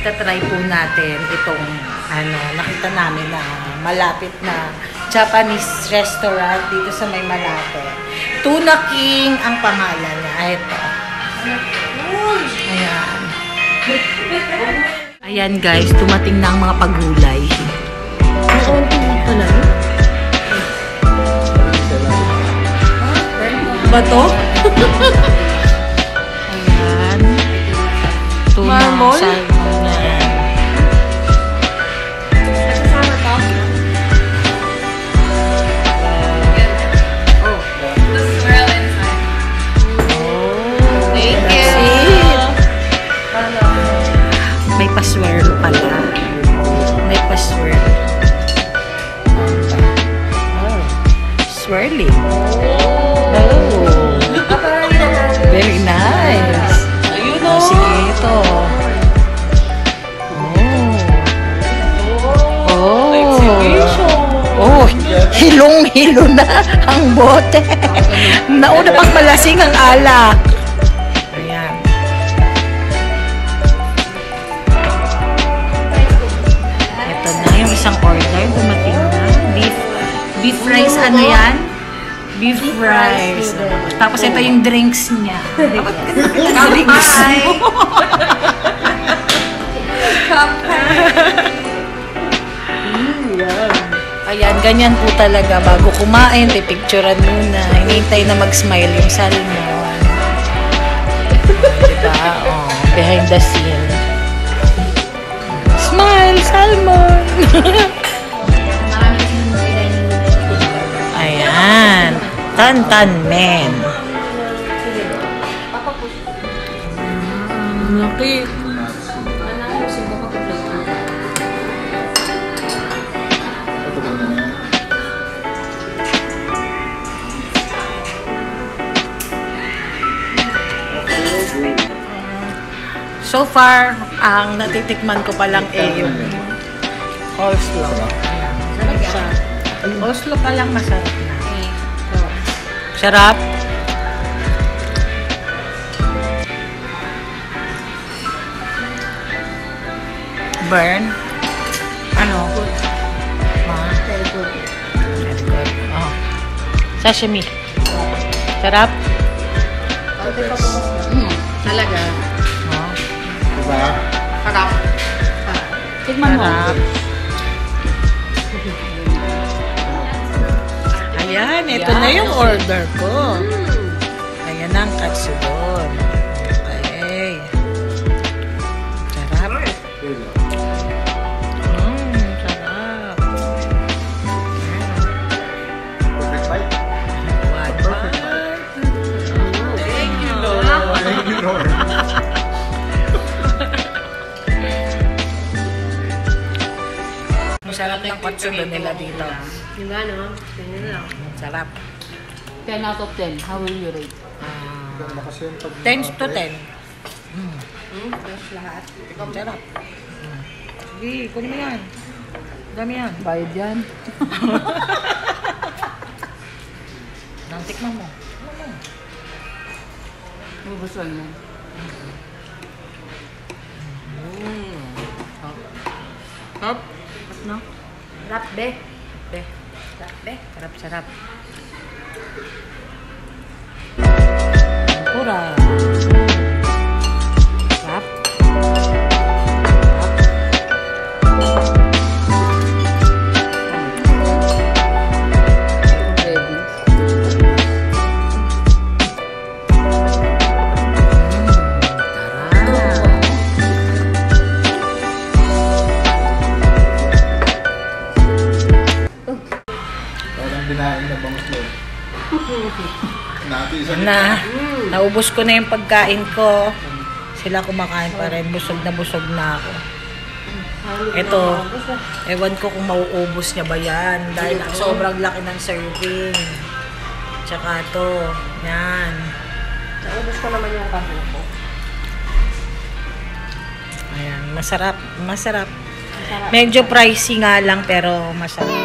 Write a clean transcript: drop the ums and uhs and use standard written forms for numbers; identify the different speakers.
Speaker 1: itatry po natin itong nakita namin na malapit na Japanese restaurant dito sa may Malate. Tuna King ang pangalan niya. Ito. Ayan. Ayan guys, tumating na ang mga pagulay. Ba to? Ayan. Tuna, salmon niya. May pa-swirl pala. May pa-swirl. Oh. Swirling. Oh. Very nice. Oh, sige, ito. Oh. Oh. Hilong-hilo na ang bote. Nauna pang malasing ang alak. Isang order, dumating na. Beef rice, ano yan? Beef rice. Tapos ito yung drinks niya. Drinks mo. Ayan, ganyan po talaga. Bago kumain, pipicturean muna. Hinihintay na mag-smile yung salmon. Diba? Oh, behind the scene. Smile, salmon! Ayan. Tan-tan men. Laki. So far, ang natitikman ko pa lang yung coleslaw. Coleslaw pa lang masarap na. Sarap. Burn. Ano? Very good. Very good. Oh. Sashimi. Sarap.
Speaker 2: Talaga.
Speaker 1: Harap. Tignan mo. Ayan, ito na yung order ko. Ayan ang katsudon. Okay. Sarap. Sarap.
Speaker 3: Perfect bite.
Speaker 1: Thank you, Lord.
Speaker 3: Thank you, Lord.
Speaker 1: Masarap ng katsudon nila dito.
Speaker 2: Diba, no? Ganyan lang.
Speaker 1: Sarap.
Speaker 2: 10 out of 10. How will you rate?
Speaker 1: 10 to 10.
Speaker 2: Fresh lahat.
Speaker 1: Sarap. Sige, kunin mo yan. Dami yan.
Speaker 2: Bayad yan.
Speaker 1: Tikman mo.
Speaker 2: Bubusuan mo.
Speaker 1: Sarap. No?
Speaker 2: Sarap, be.
Speaker 1: Sarap. Pura. Sarap. Naubos ko na yung pagkain ko. Sila kumakain pa rin. Busog na ako. Ito, ewan ko kung mauubos niya ba yan. Dahil sobrang laki ng serving. Tsaka to, yan.
Speaker 2: Naubos ko naman yung kaho ko.
Speaker 1: Ayan, masarap. Medyo pricey nga lang pero masarap.